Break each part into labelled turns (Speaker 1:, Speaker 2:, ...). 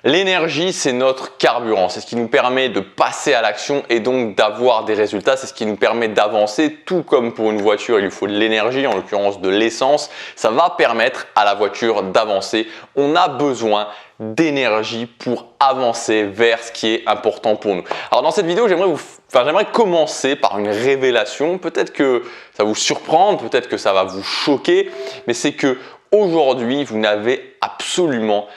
Speaker 1: L'énergie, c'est notre carburant, c'est ce qui nous permet de passer à l'action et donc d'avoir des résultats, c'est ce qui nous permet d'avancer, tout comme pour une voiture, il lui faut de l'énergie, en l'occurrence de l'essence, ça va permettre à la voiture d'avancer. On a besoin d'énergie pour avancer vers ce qui est important pour nous. Alors dans cette vidéo, j'aimerais commencer par une révélation, peut-être que ça va vous surprendre, peut-être que ça va vous choquer, mais c'est que aujourd'hui, vous n'avez absolument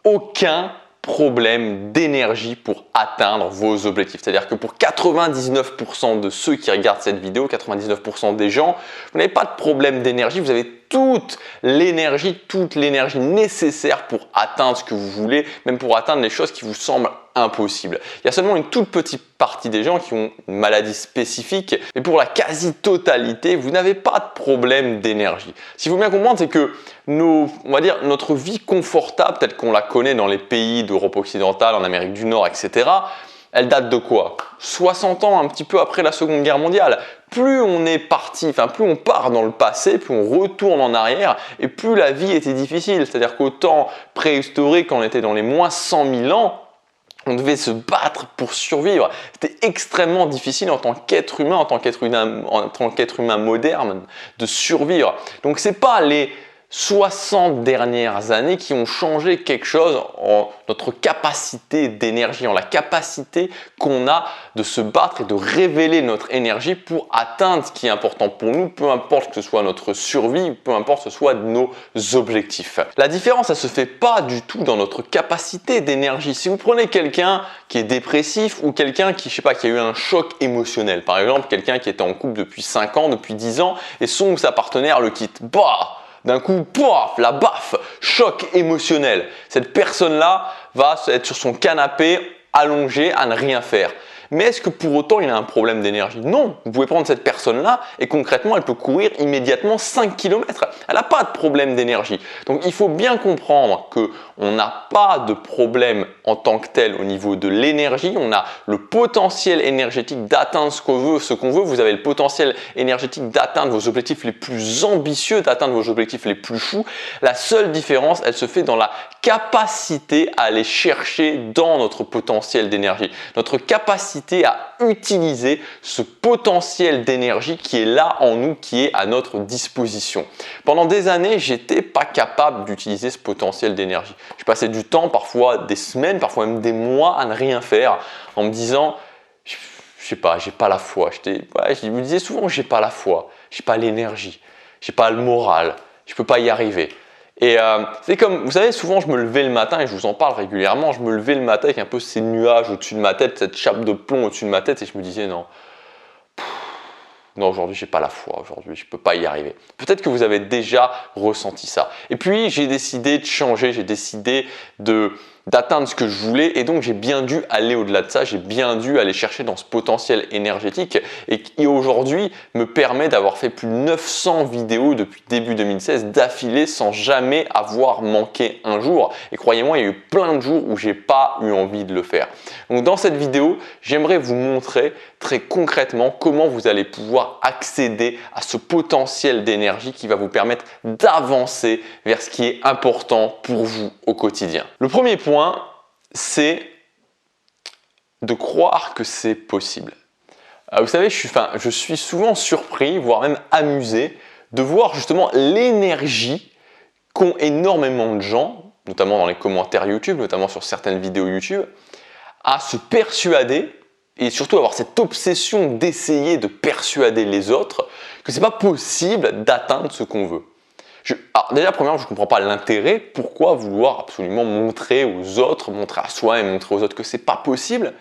Speaker 1: aucun problème d'énergie pour atteindre vos objectifs. C'est-à-dire que pour 99% de ceux qui regardent cette vidéo, 99% des gens, vous n'avez pas de problème d'énergie, vous avez toute l'énergie nécessaire pour atteindre ce que vous voulez, même pour atteindre les choses qui vous semblent impossibles. Il y a seulement une toute petite partie des gens qui ont une maladie spécifique, mais pour la quasi-totalité, vous n'avez pas de problème d'énergie. Ce qu'il faut bien comprendre, c'est que notre vie confortable, telle qu'on la connaît dans les pays d'Europe occidentale, en Amérique du Nord, etc., elle date de quoi? 60 ans, un petit peu après la Seconde Guerre mondiale. Plus on est parti, plus on part dans le passé, plus on retourne en arrière et plus la vie était difficile. C'est-à-dire qu'au temps préhistorique, quand on était dans les moins 100 000 ans, on devait se battre pour survivre. C'était extrêmement difficile en tant qu'être humain, en tant qu'être humain moderne, de survivre. Donc c'est pas les 60 dernières années qui ont changé quelque chose en notre capacité d'énergie, en la capacité qu'on a de se battre et de révéler notre énergie pour atteindre ce qui est important pour nous, peu importe que ce soit notre survie, peu importe que ce soit nos objectifs. La différence, elle se fait pas du tout dans notre capacité d'énergie. Si vous prenez quelqu'un qui est dépressif ou quelqu'un qui, qui a eu un choc émotionnel, par exemple quelqu'un qui était en couple depuis 5 ans, depuis 10 ans et son ou sa partenaire le quitte, d'un coup, paf, la baffe, choc émotionnel. Cette personne-là va être sur son canapé, allongé, à ne rien faire. Mais est-ce que pour autant il a un problème d'énergie? Non, vous pouvez prendre cette personne-là et concrètement elle peut courir immédiatement 5 km. Elle n'a pas de problème d'énergie. Donc il faut bien comprendre qu'on n'a pas de problème en tant que tel au niveau de l'énergie. On a le potentiel énergétique d'atteindre ce qu'on veut. Vous avez le potentiel énergétique d'atteindre vos objectifs les plus ambitieux, d'atteindre vos objectifs les plus fous. La seule différence, elle se fait dans la capacité à aller chercher dans notre potentiel d'énergie. Notre capacité à utiliser ce potentiel d'énergie qui est là en nous, qui est à notre disposition. Pendant des années, j'étais pas capable d'utiliser ce potentiel d'énergie. Je passais du temps, parfois des semaines, parfois même des mois à ne rien faire en me disant, je sais pas, j'ai pas la foi. Je me disais souvent, j'ai pas la foi, j'ai pas l'énergie, j'ai pas le moral, je peux pas y arriver. Et c'est comme, vous savez, souvent je me levais le matin, et je vous en parle régulièrement, je me levais le matin avec un peu ces nuages au-dessus de ma tête, cette chape de plomb au-dessus de ma tête, et je me disais non, aujourd'hui j'ai pas la foi, aujourd'hui je peux pas y arriver. Peut-être que vous avez déjà ressenti ça. Et puis j'ai décidé de changer, j'ai décidé d'atteindre ce que je voulais et donc j'ai bien dû aller au-delà de ça, j'ai bien dû aller chercher dans ce potentiel énergétique et qui aujourd'hui me permet d'avoir fait plus de 900 vidéos depuis début 2016 d'affilée sans jamais avoir manqué un jour. Et croyez-moi, il y a eu plein de jours où j'ai pas eu envie de le faire. Donc dans cette vidéo, j'aimerais vous montrer très concrètement comment vous allez pouvoir accéder à ce potentiel d'énergie qui va vous permettre d'avancer vers ce qui est important pour vous au quotidien. Le premier point, c'est de croire que c'est possible. Vous savez, je suis souvent surpris, voire même amusé, de voir justement l'énergie qu'ont énormément de gens, notamment dans les commentaires YouTube, notamment sur certaines vidéos YouTube, à se persuader et surtout avoir cette obsession d'essayer de persuader les autres que c'est pas possible d'atteindre ce qu'on veut. Alors déjà, premièrement, je ne comprends pas l'intérêt. Pourquoi vouloir absolument montrer aux autres, montrer à soi et montrer aux autres que c'est pas possible,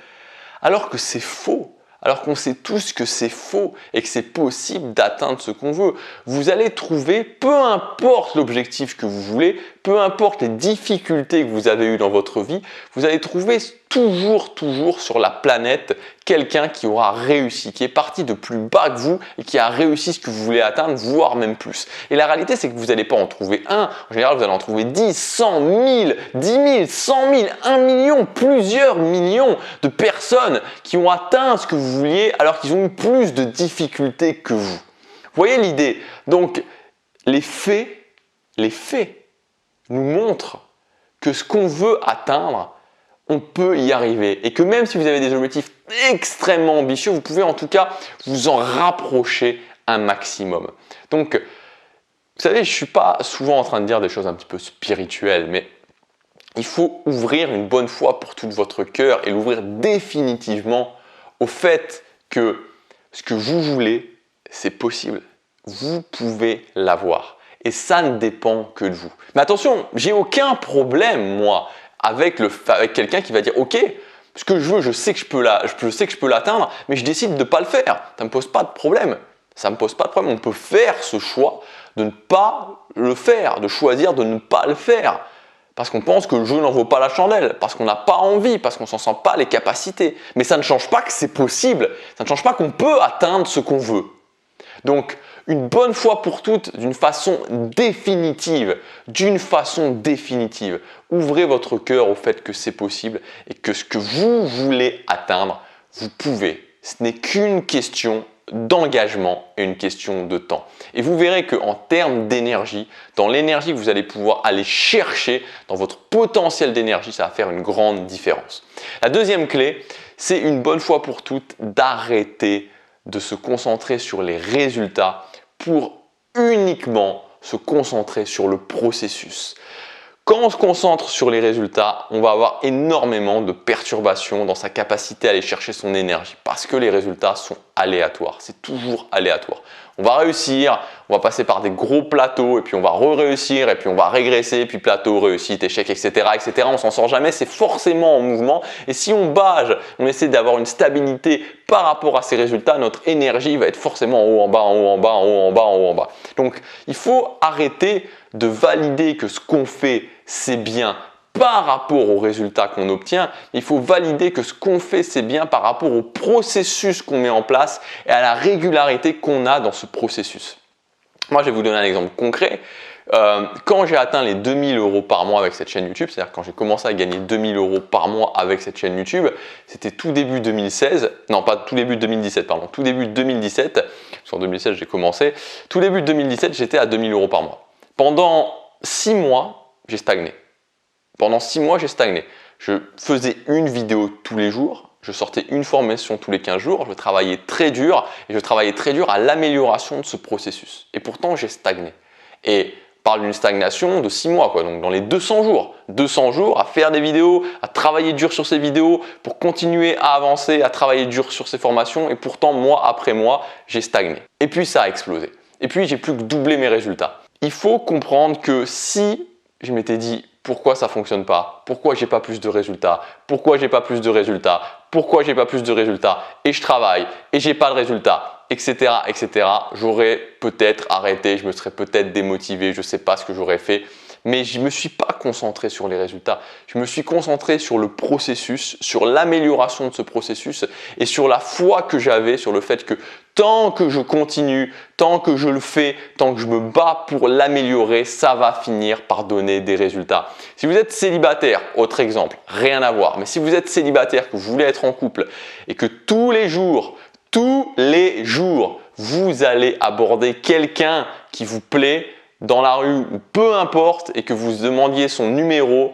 Speaker 1: alors que c'est faux. Alors qu'on sait tous que c'est faux et que c'est possible d'atteindre ce qu'on veut. Vous allez trouver, peu importe l'objectif que vous voulez, peu importe les difficultés que vous avez eues dans votre vie, vous allez trouver toujours sur la planète quelqu'un qui aura réussi, qui est parti de plus bas que vous et qui a réussi ce que vous voulez atteindre, voire même plus. Et la réalité, c'est que vous n'allez pas en trouver un. En général, vous allez en trouver 10, 100, 1000, 10 000, 100 000, 1 million, plusieurs millions de personnes qui ont atteint ce que vous vouliez alors qu'ils ont eu plus de difficultés que vous. Vous voyez l'idée? Donc, les faits nous montrent que ce qu'on veut atteindre, on peut y arriver. Et que même si vous avez des objectifs extrêmement ambitieux, vous pouvez en tout cas vous en rapprocher un maximum. Donc, vous savez, je ne suis pas souvent en train de dire des choses un petit peu spirituelles, mais il faut ouvrir une bonne fois pour tout votre cœur et l'ouvrir définitivement au fait que ce que vous voulez, c'est possible. Vous pouvez l'avoir. Et ça ne dépend que de vous. Mais attention, j'ai aucun problème, moi, avec quelqu'un qui va dire « Ok, ce que je veux, je sais que je peux l'atteindre, mais je décide de ne pas le faire. » Ça ne me pose pas de problème. Ça ne me pose pas de problème. On peut faire ce choix de ne pas le faire, de choisir de ne pas le faire. Parce qu'on pense que le jeu n'en vaut pas la chandelle, parce qu'on n'a pas envie, parce qu'on ne s'en sent pas les capacités. Mais ça ne change pas que c'est possible, ça ne change pas qu'on peut atteindre ce qu'on veut. Donc, une bonne fois pour toutes, d'une façon définitive, ouvrez votre cœur au fait que c'est possible et que ce que vous voulez atteindre, vous pouvez. Ce n'est qu'une question d'engagement et une question de temps. Et vous verrez qu'en termes d'énergie, dans l'énergie que vous allez pouvoir aller chercher, dans votre potentiel d'énergie, ça va faire une grande différence. La deuxième clé, c'est une bonne fois pour toutes d'arrêter de se concentrer sur les résultats pour uniquement se concentrer sur le processus. Quand on se concentre sur les résultats, on va avoir énormément de perturbations dans sa capacité à aller chercher son énergie parce que les résultats sont aléatoires. C'est toujours aléatoire. On va réussir, on va passer par des gros plateaux et puis on va réussir et puis on va régresser, puis plateau, réussite, échec, etc. etc. On s'en sort jamais, c'est forcément en mouvement. Et si on bage, on essaie d'avoir une stabilité par rapport à ces résultats, notre énergie va être forcément en haut, en bas, en haut, en bas, en haut, en bas, en haut, en bas. Donc, il faut arrêter de valider que ce qu'on fait, c'est bien par rapport aux résultats qu'on obtient. Il faut valider que ce qu'on fait, c'est bien par rapport au processus qu'on met en place et à la régularité qu'on a dans ce processus. Moi, je vais vous donner un exemple concret. Quand j'ai atteint les 2000 € par mois avec cette chaîne YouTube, c'est-à-dire quand j'ai commencé à gagner 2000 € par mois avec cette chaîne YouTube, c'était tout début 2016, non pas tout début 2017, pardon, tout début 2017, parce qu'en 2016 j'ai commencé, tout début 2017 j'étais à 2000 € par mois. Pendant 6 mois, j'ai stagné. Pendant 6 mois, j'ai stagné. Je faisais une vidéo tous les jours, je sortais une formation tous les 15 jours, je travaillais très dur et je travaillais très dur à l'amélioration de ce processus. Et pourtant, j'ai stagné. Et on parle d'une stagnation de 6 mois, quoi. Donc dans les 200 jours. 200 jours à faire des vidéos, à travailler dur sur ces vidéos pour continuer à avancer, à travailler dur sur ces formations. Et pourtant, mois après mois, j'ai stagné. Et puis, ça a explosé. Et puis, j'ai plus que doublé mes résultats. Il faut comprendre que si je m'étais dit pourquoi ça ne fonctionne pas, pourquoi j'ai pas plus de résultats, pourquoi j'ai pas plus de résultats, pourquoi j'ai pas plus de résultats, et je travaille et j'ai pas de résultats, etc., etc., j'aurais peut-être arrêté, je me serais peut-être démotivé, je ne sais pas ce que j'aurais fait. Mais je ne me suis pas concentré sur les résultats. Je me suis concentré sur le processus, sur l'amélioration de ce processus et sur la foi que j'avais sur le fait que tant que je continue, tant que je le fais, tant que je me bats pour l'améliorer, ça va finir par donner des résultats. Si vous êtes célibataire, autre exemple, rien à voir, mais si vous êtes célibataire, que vous voulez être en couple et que tous les jours, vous allez aborder quelqu'un qui vous plaît, dans la rue ou peu importe et que vous demandiez son numéro,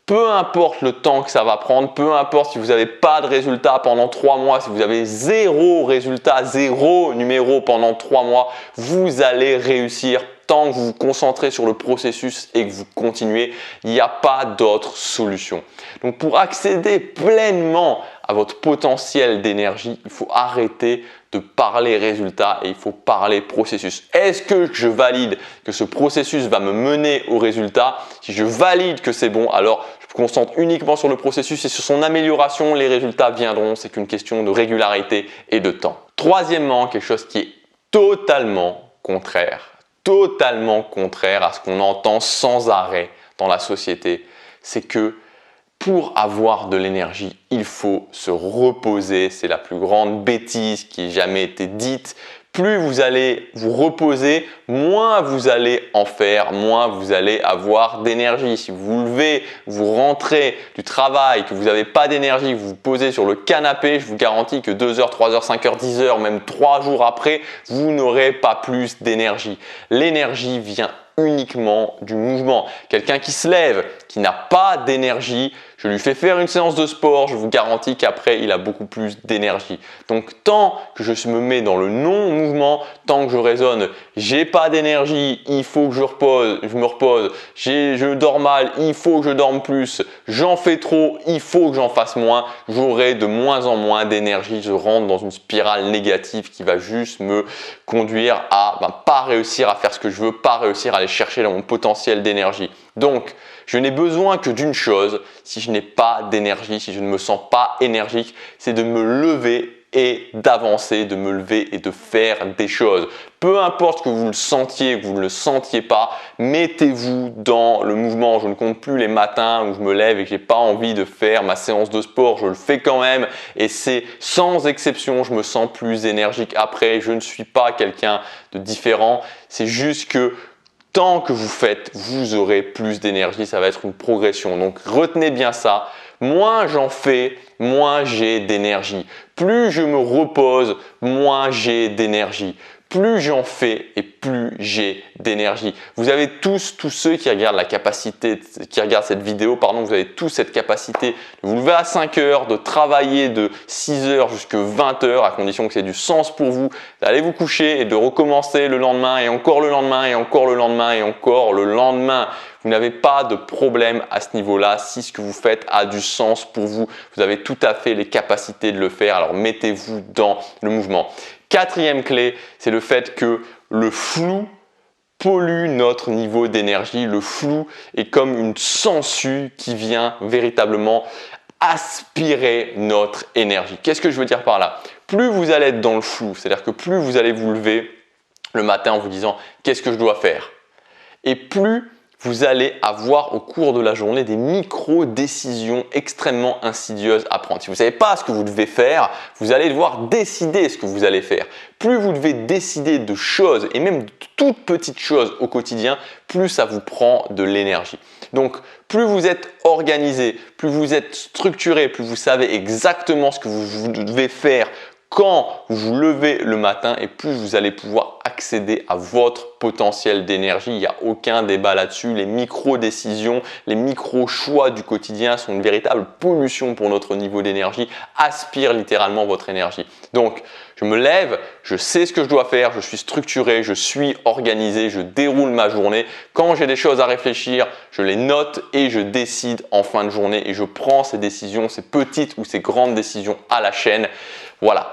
Speaker 1: peu importe le temps que ça va prendre, peu importe si vous n'avez pas de résultat pendant 3 mois, si vous avez 0 résultat, 0 numéro pendant 3 mois, vous allez réussir tant que vous vous concentrez sur le processus et que vous continuez. Il n'y a pas d'autre solution. Donc pour accéder pleinement à votre potentiel d'énergie, il faut arrêter de parler résultats et il faut parler processus. Est-ce que je valide que ce processus va me mener au résultat? Si je valide que c'est bon, alors je me concentre uniquement sur le processus et sur son amélioration, les résultats viendront. C'est qu'une question de régularité et de temps. Troisièmement, quelque chose qui est totalement contraire à ce qu'on entend sans arrêt dans la société, c'est que pour avoir de l'énergie, il faut se reposer. C'est la plus grande bêtise qui ait jamais été dite. Plus vous allez vous reposer, moins vous allez en faire, moins vous allez avoir d'énergie. Si vous vous levez, vous rentrez du travail, que vous n'avez pas d'énergie, vous vous posez sur le canapé, je vous garantis que 2 heures, 3 heures, 5 heures, 10 heures, même 3 jours après, vous n'aurez pas plus d'énergie. L'énergie vient uniquement du mouvement. Quelqu'un qui se lève, qui n'a pas d'énergie, je lui fais faire une séance de sport, je vous garantis qu'après, il a beaucoup plus d'énergie. Donc, tant que je me mets dans le non-mouvement, tant que je raisonne, j'ai pas d'énergie, il faut que je me repose, je dors mal, il faut que je dorme plus, j'en fais trop, il faut que j'en fasse moins, j'aurai de moins en moins d'énergie, je rentre dans une spirale négative qui va juste me conduire à pas réussir à faire ce que je veux, pas réussir à aller chercher dans mon potentiel d'énergie. Donc, je n'ai besoin que d'une chose, si je n'ai pas d'énergie, si je ne me sens pas énergique, c'est de me lever et d'avancer, de me lever et de faire des choses. Peu importe que vous le sentiez, que vous ne le sentiez pas, mettez-vous dans le mouvement. Je ne compte plus les matins où je me lève et que j'ai pas envie de faire ma séance de sport. Je le fais quand même et c'est sans exception, je me sens plus énergique après. Je ne suis pas quelqu'un de différent. C'est juste que tant que vous faites, vous aurez plus d'énergie, ça va être une progression. Donc retenez bien ça, moins j'en fais, moins j'ai d'énergie. Plus je me repose, moins j'ai d'énergie. Plus j'en fais et plus j'ai d'énergie. Vous avez tous ceux qui regardent cette vidéo, vous avez tous cette capacité de vous lever à 5 heures, de travailler de 6 heures jusqu'à 20 heures, à condition que c'est du sens pour vous, d'aller vous coucher et de recommencer le lendemain et encore le lendemain et encore le lendemain et encore le lendemain. Vous n'avez pas de problème à ce niveau-là si ce que vous faites a du sens pour vous. Vous avez tout à fait les capacités de le faire, alors mettez-vous dans le mouvement. Quatrième clé, c'est le fait que le flou pollue notre niveau d'énergie. Le flou est comme une sangsue qui vient véritablement aspirer notre énergie. Qu'est-ce que je veux dire par là? Plus vous allez être dans le flou, c'est-à-dire que plus vous allez vous lever le matin en vous disant « qu'est-ce que je dois faire ?» et plus vous allez avoir au cours de la journée des micro-décisions extrêmement insidieuses à prendre. Si vous ne savez pas ce que vous devez faire, vous allez devoir décider ce que vous allez faire. Plus vous devez décider de choses et même de toutes petites choses au quotidien, plus ça vous prend de l'énergie. Donc, plus vous êtes organisé, plus vous êtes structuré, plus vous savez exactement ce que vous devez faire quand vous vous levez le matin et plus vous allez pouvoir accéder à votre potentiel d'énergie. Il n'y a aucun débat là-dessus. Les micro-décisions, les micro-choix du quotidien sont une véritable pollution pour notre niveau d'énergie, aspirent littéralement votre énergie. Donc, je me lève, je sais ce que je dois faire, je suis structuré, je suis organisé, je déroule ma journée. Quand j'ai des choses à réfléchir, je les note et je décide en fin de journée et je prends ces décisions, ces petites ou ces grandes décisions à la chaîne. Voilà.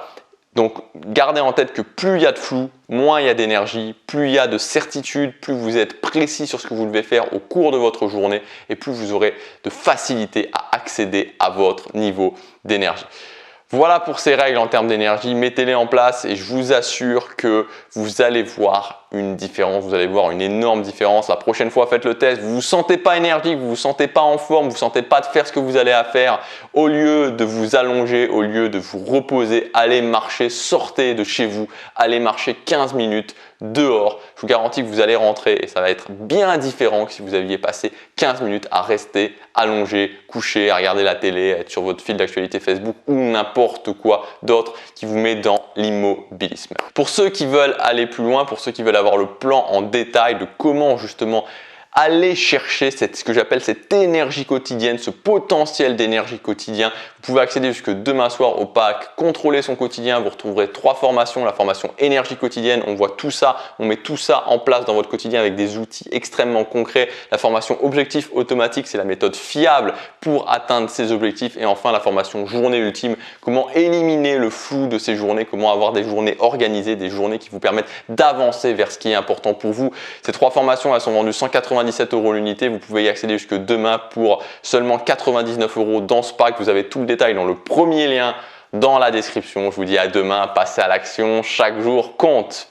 Speaker 1: Donc, gardez en tête que plus il y a de flou, moins il y a d'énergie, plus il y a de certitude, plus vous êtes précis sur ce que vous devez faire au cours de votre journée et plus vous aurez de facilité à accéder à votre niveau d'énergie. Voilà pour ces règles en termes d'énergie, mettez-les en place et je vous assure que vous allez voir une différence, vous allez voir une énorme différence. La prochaine fois, faites le test, vous ne vous sentez pas énergique, vous ne vous sentez pas en forme, vous ne vous sentez pas de faire ce que vous allez à faire. Au lieu de vous allonger, au lieu de vous reposer, allez marcher, sortez de chez vous, allez marcher 15 minutes dehors. Je vous garantis que vous allez rentrer et ça va être bien différent que si vous aviez passé 15 minutes à rester allongé, couché, à regarder la télé, à être sur votre fil d'actualité Facebook ou n'importe quoi d'autre qui vous met dans l'immobilisme. Pour ceux qui veulent aller plus loin, pour ceux qui veulent avoir le plan en détail de comment justement aller chercher ce que j'appelle cette énergie quotidienne, ce potentiel d'énergie quotidien. Vous pouvez accéder jusque demain soir au pack Contrôler son quotidien. Vous retrouverez 3 formations. La formation énergie quotidienne, on voit tout ça, on met tout ça en place dans votre quotidien avec des outils extrêmement concrets. La formation objectif automatique, c'est la méthode fiable pour atteindre ses objectifs. Et enfin, la formation journée ultime, comment éliminer le flou de ces journées, comment avoir des journées organisées, des journées qui vous permettent d'avancer vers ce qui est important pour vous. Ces 3 formations, elles sont vendues 197 € l'unité. Vous pouvez y accéder jusque demain pour seulement 99 € dans ce pack. Vous avez tout le détail dans le premier lien dans la description. Je vous dis à demain, passez à l'action, chaque jour compte.